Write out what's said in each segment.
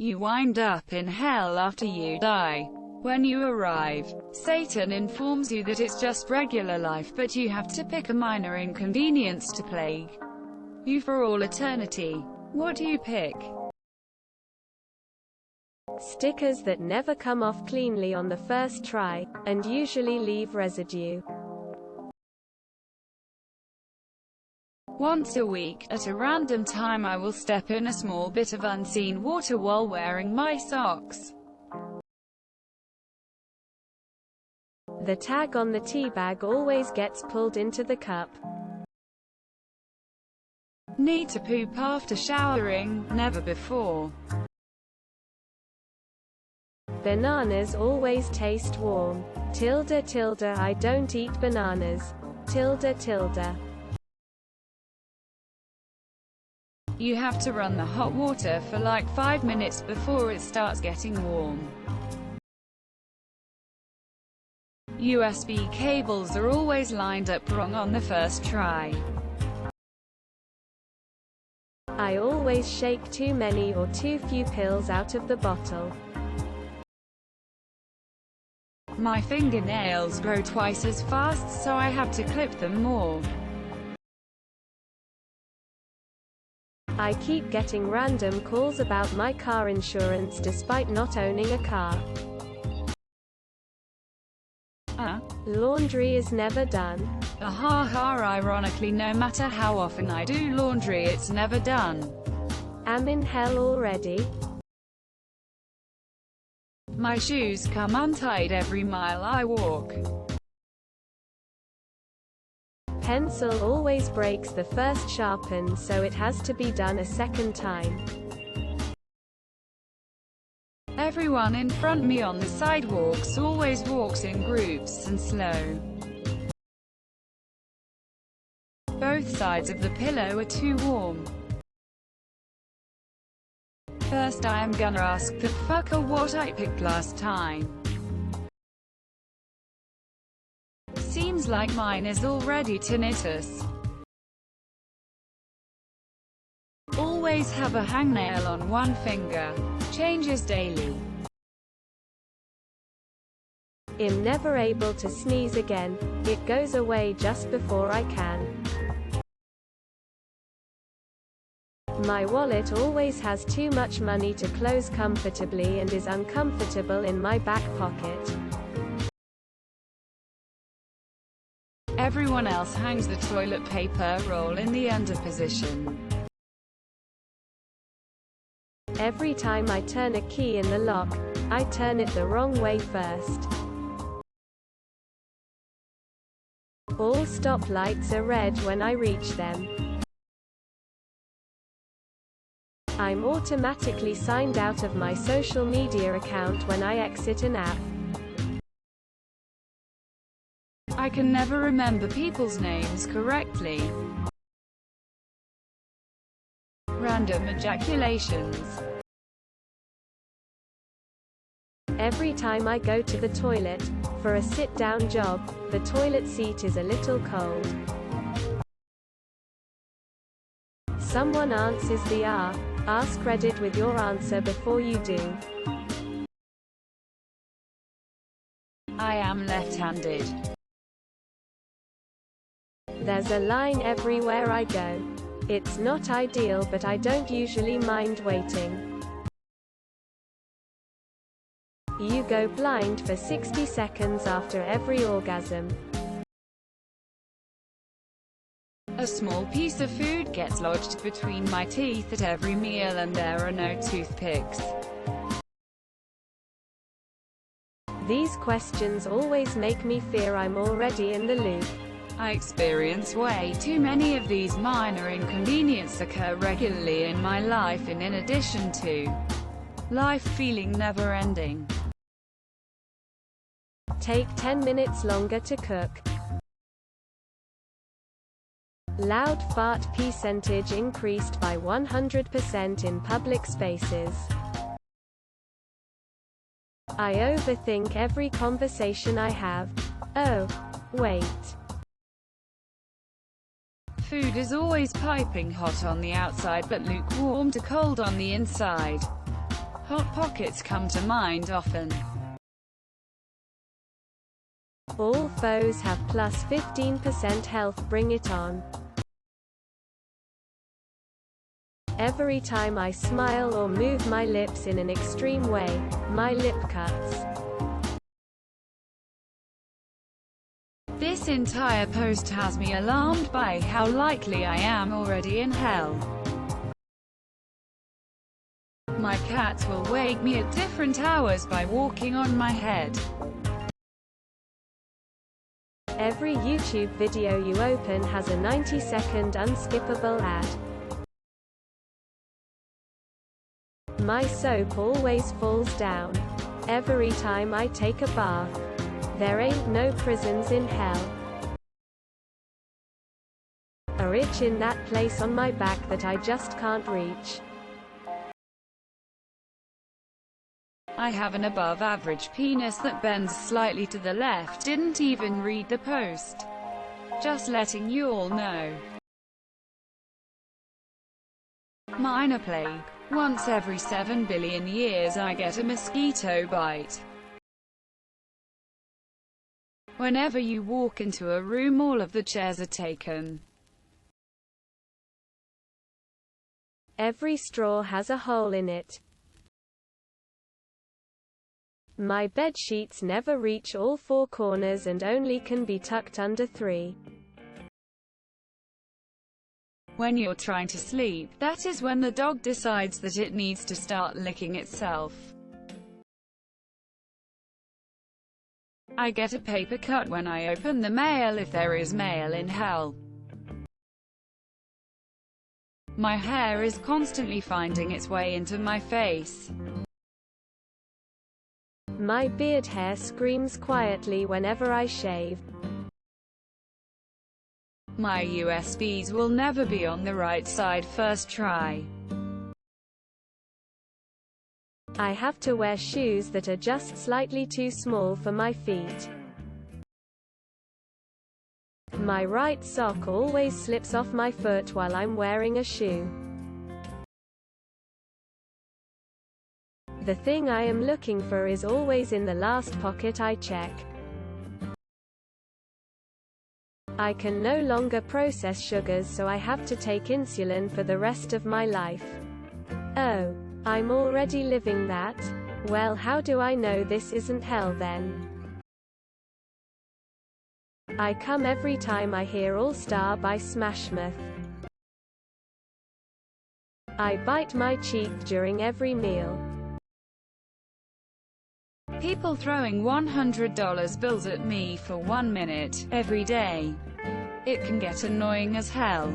You wind up in hell after you die. When you arrive, Satan informs you that it's just regular life, but you have to pick a minor inconvenience to plague you for all eternity. What do you pick? Stickers that never come off cleanly on the first try, and usually leave residue. Once a week, at a random time, I will step in a small bit of unseen water while wearing my socks. The tag on the tea bag always gets pulled into the cup. Need to poop after showering, never before. Bananas always taste warm. Tilde tilde I don't eat bananas. Tilde tilde. You have to run the hot water for like 5 minutes before it starts getting warm. USB cables are always lined up wrong on the first try. I always shake too many or too few pills out of the bottle. My fingernails grow twice as fast, so I have to clip them more. I keep getting random calls about my car insurance despite not owning a car. Laundry is never done. Ironically, no matter how often I do laundry, it's never done. Am in hell already. My shoes come untied every mile I walk. Pencil always breaks the first sharpen, so it has to be done a second time. Everyone in front me on the sidewalks always walks in groups and slow. Both sides of the pillow are too warm. First I am gonna ask the fucker what I picked last time. Seems like mine is already tinnitus. Always have a hangnail on one finger. Changes daily. I'm never able to sneeze again. It goes away just before I can. My wallet always has too much money to close comfortably and is uncomfortable in my back pocket. Everyone else hangs the toilet paper roll in the under position. Every time I turn a key in the lock, I turn it the wrong way first. All stoplights are red when I reach them. I'm automatically signed out of my social media account when I exit an app. I can never remember people's names correctly. Random ejaculations. Every time I go to the toilet, for a sit-down job, the toilet seat is a little cold. Someone answers the ask Reddit with your answer before you do. I am left-handed. There's a line everywhere I go. It's not ideal, but I don't usually mind waiting. You go blind for 60 seconds after every orgasm. A small piece of food gets lodged between my teeth at every meal and there are no toothpicks. These questions always make me fear I'm already in the loop. I experience way too many of these minor inconveniences occur regularly in my life, and in addition to life feeling never-ending. Take 10 minutes longer to cook. Loud fart percentage increased by 100% in public spaces. I overthink every conversation I have. Oh, wait. Food is always piping hot on the outside but lukewarm to cold on the inside. Hot pockets come to mind often. All foes have plus 15% health, bring it on. Every time I smile or move my lips in an extreme way, my lip cuts. This entire post has me alarmed by how likely I am already in hell. My cat will wake me at different hours by walking on my head. Every YouTube video you open has a 90-second unskippable ad. My soap always falls down. Every time I take a bath. There ain't no prisons in hell. A itch in that place on my back that I just can't reach. I have an above-average penis that bends slightly to the left. Didn't even read the post. Just letting you all know. Minor plague. Once every 7 billion years I get a mosquito bite. Whenever you walk into a room, all of the chairs are taken. Every straw has a hole in it. My bed sheets never reach all 4 corners and only can be tucked under 3. When you're trying to sleep, that is when the dog decides that it needs to start licking itself. I get a paper cut when I open the mail, if there is mail in hell. My hair is constantly finding its way into my face. My beard hair screams quietly whenever I shave. My USBs will never be on the right side first try. I have to wear shoes that are just slightly too small for my feet. My right sock always slips off my foot while I'm wearing a shoe. The thing I am looking for is always in the last pocket I check. I can no longer process sugars, so I have to take insulin for the rest of my life. Oh, I'm already living that? Well, how do I know this isn't hell then? I come every time I hear All Star by Smashmouth. I bite my cheek during every meal. People throwing $100 bills at me for 1 minute, every day. It can get annoying as hell.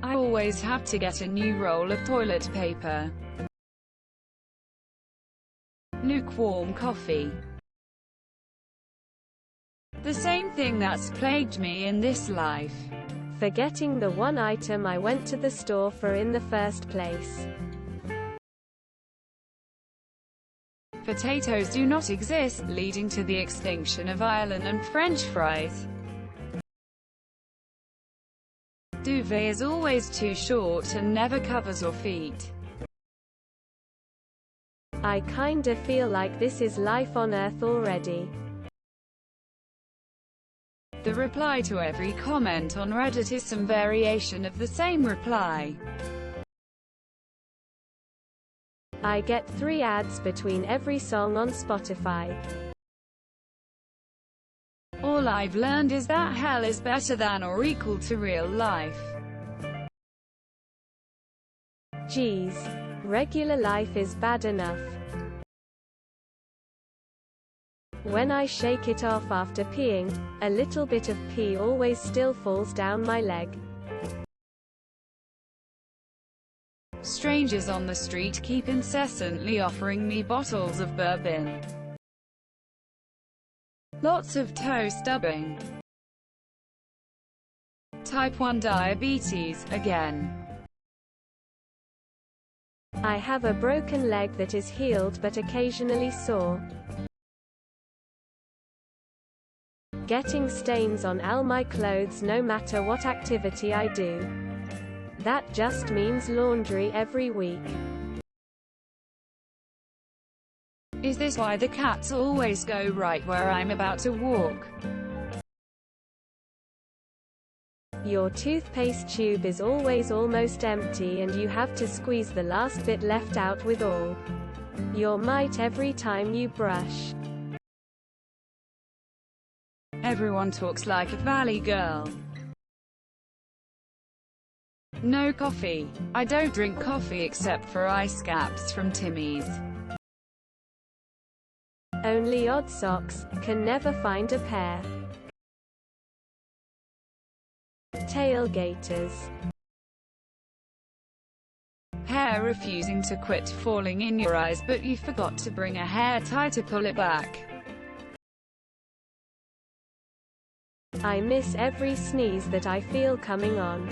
I always have to get a new roll of toilet paper. Lukewarm coffee. The same thing that's plagued me in this life. Forgetting the one item I went to the store for in the first place. Potatoes do not exist, leading to the extinction of Ireland and French fries. Duvet is always too short and never covers your feet. I kinda feel like this is life on Earth already. The reply to every comment on Reddit is some variation of the same reply. I get 3 ads between every song on Spotify. All I've learned is that hell is better than or equal to real life. Geez. Regular life is bad enough. When I shake it off after peeing, a little bit of pee always still falls down my leg. Strangers on the street keep incessantly offering me bottles of bourbon. Lots of toe stubbing. Type 1 diabetes, again. I have a broken leg that is healed but occasionally sore. Getting stains on all my clothes no matter what activity I do. That just means laundry every week. Is this why the cats always go right where I'm about to walk? Your toothpaste tube is always almost empty and you have to squeeze the last bit left out with all your might every time you brush. Everyone talks like a valley girl. No coffee. I don't drink coffee except for ice caps from Timmy's. Only odd socks, can never find a pair. Tailgaters. Hair refusing to quit falling in your eyes, but you forgot to bring a hair tie to pull it back. I miss every sneeze that I feel coming on.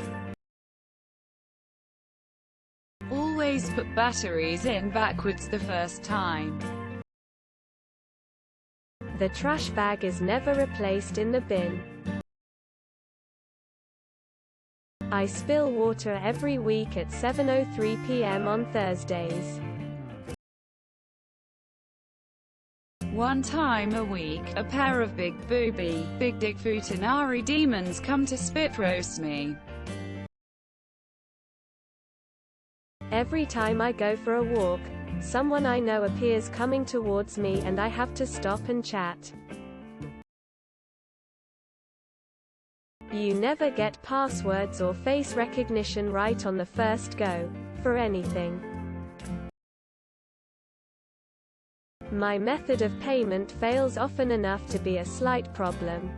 Always put batteries in backwards the first time. The trash bag is never replaced in the bin. I spill water every week at 7:03 p.m. on Thursdays. One time a week, a pair of big booby, big dick futanari demons come to spit roast me. Every time I go for a walk, someone I know appears coming towards me and I have to stop and chat. You never get passwords or face recognition right on the first go, for anything. My method of payment fails often enough to be a slight problem.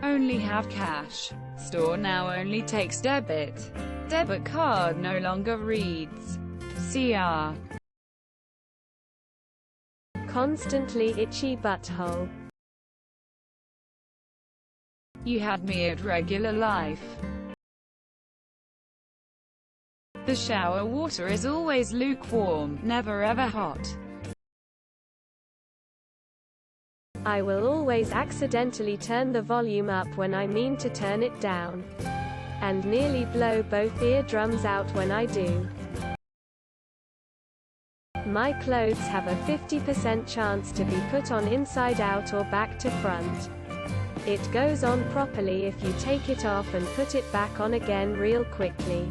Only have cash. Store now only takes debit. Debit card no longer reads. CR. Constantly itchy butthole. You had me at regular life. The shower water is always lukewarm, never ever hot. I will always accidentally turn the volume up when I mean to turn it down. And nearly blow both eardrums out when I do. My clothes have a 50% chance to be put on inside out or back to front. It goes on properly if you take it off and put it back on again real quickly.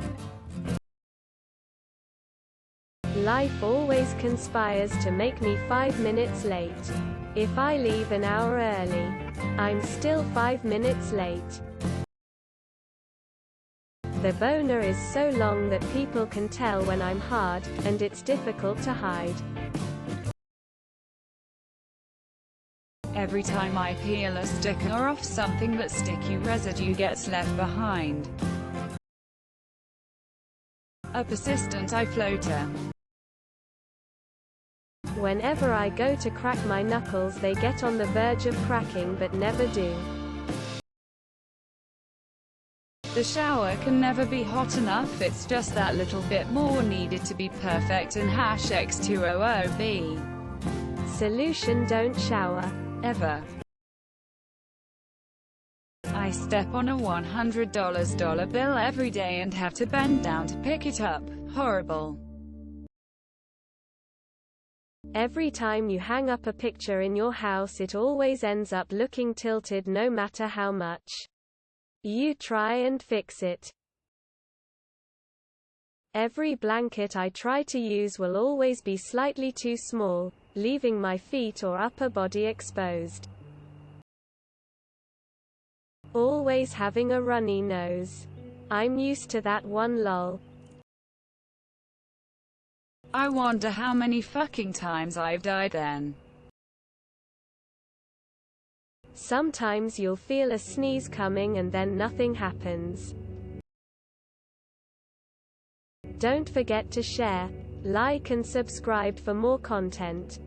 Life always conspires to make me 5 minutes late. If I leave an hour early, I'm still 5 minutes late. The boner is so long that people can tell when I'm hard, and it's difficult to hide. Every time I peel a sticker off something, that sticky residue gets left behind. A persistent eye floater. Whenever I go to crack my knuckles, they get on the verge of cracking but never do. The shower can never be hot enough, it's just that little bit more needed to be perfect and #X200B. Solution: don't shower. Ever. I step on a $100 dollar bill every day and have to bend down to pick it up. Horrible. Every time you hang up a picture in your house, it always ends up looking tilted no matter how much you try and fix it. Every blanket I try to use will always be slightly too small, leaving my feet or upper body exposed. Always having a runny nose. I'm used to that one, lol. I wonder how many fucking times I've died then. Sometimes you'll feel a sneeze coming and then nothing happens. Don't forget to share, like and subscribe for more content.